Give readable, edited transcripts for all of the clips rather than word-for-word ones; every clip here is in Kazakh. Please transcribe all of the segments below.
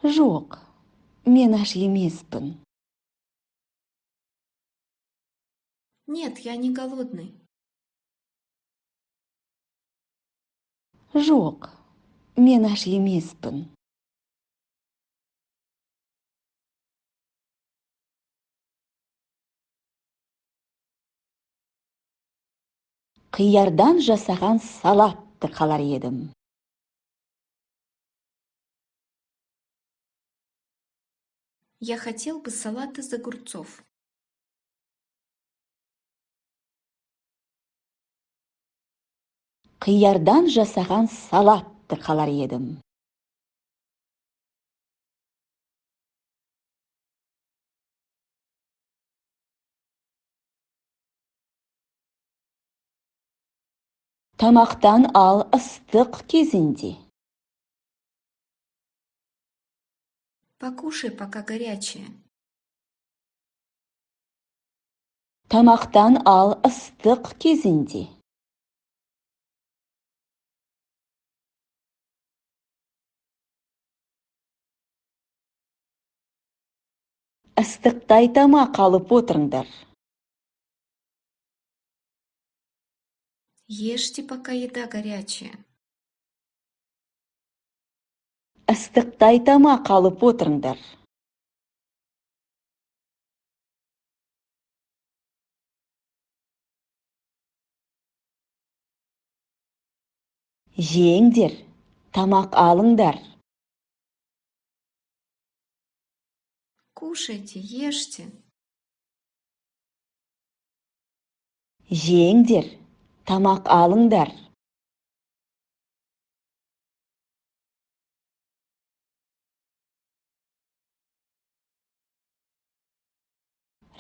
Жоқ, мен аш емеспін. Нет, я не голодный. Жоқ, мен аш емеспін. Қиярдан жасаған салатты қалар едім. Я хотел бы салат из огурцов. Қиярдан жасаған салатты қалар едім. Тамақтан ал ыстық кезінде. Покушай, пока горячее. Тамақтан ал ыстық кезінде. Ыстықтай тамақ алып отырыңдар. Ешьте, пока еда горячая. Ыстықтай тамақ алып отырыңдар. Жеңдер, тамақ алыңдар. Кушайте, ешьте. Жеңдер, тамақ алыңдар.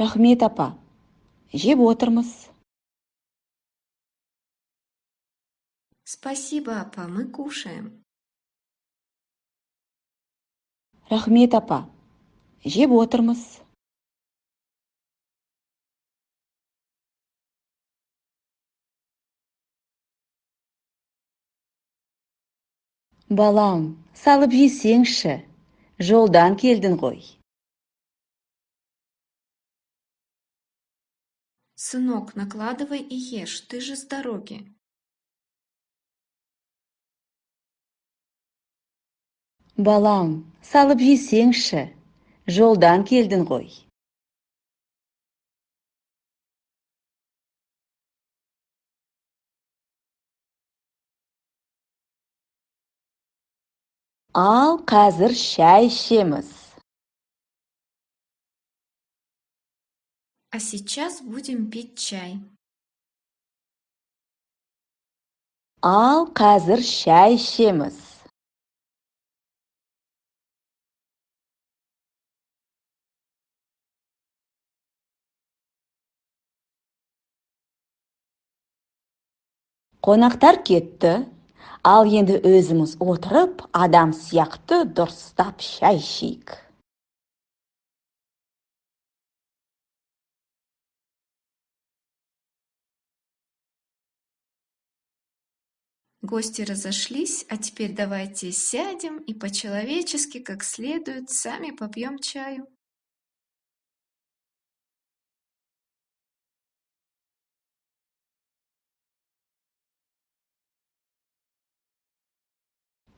Рахмет, апа. Жеп отырмыз. Спасибо, апа, мы кушаем. Рахмет, апа. Жеп отырмыз. Балам, салып жесеңші. Жолдан келдің ғой. Сынок, накладывай и ешь, ты же с дороги. Балам, салып жесеңші. Жолдан келдің ғой. Ал қазір шай ішеміз. А сейчас будем пить чай. Ал қазір шай ішеміз. Қонақтар кетті, ал енді өзіміз отырып, адам сияқты дұрыстап шай ішейік. Гости разошлись, а теперь давайте сядем и по-человечески, как следует, сами попьем чаю.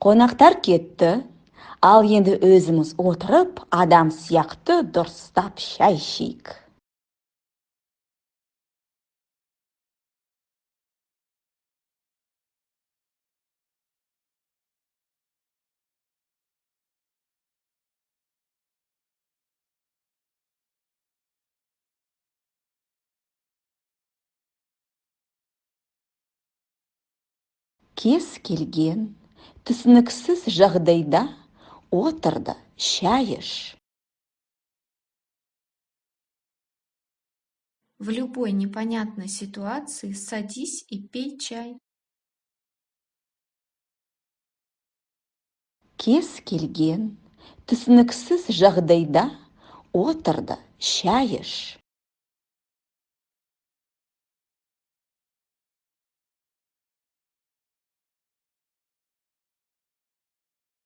Қонақтар кетті, ал енді өзіміз отырып, адам сияқты дұрыстап шай ішейік. Кез келген, түсініксіз жағдайда отырды, шай іш. В любой непонятной ситуации садись и пей чай. Кез келген, түсініксіз жағдайда отырды, шай іш.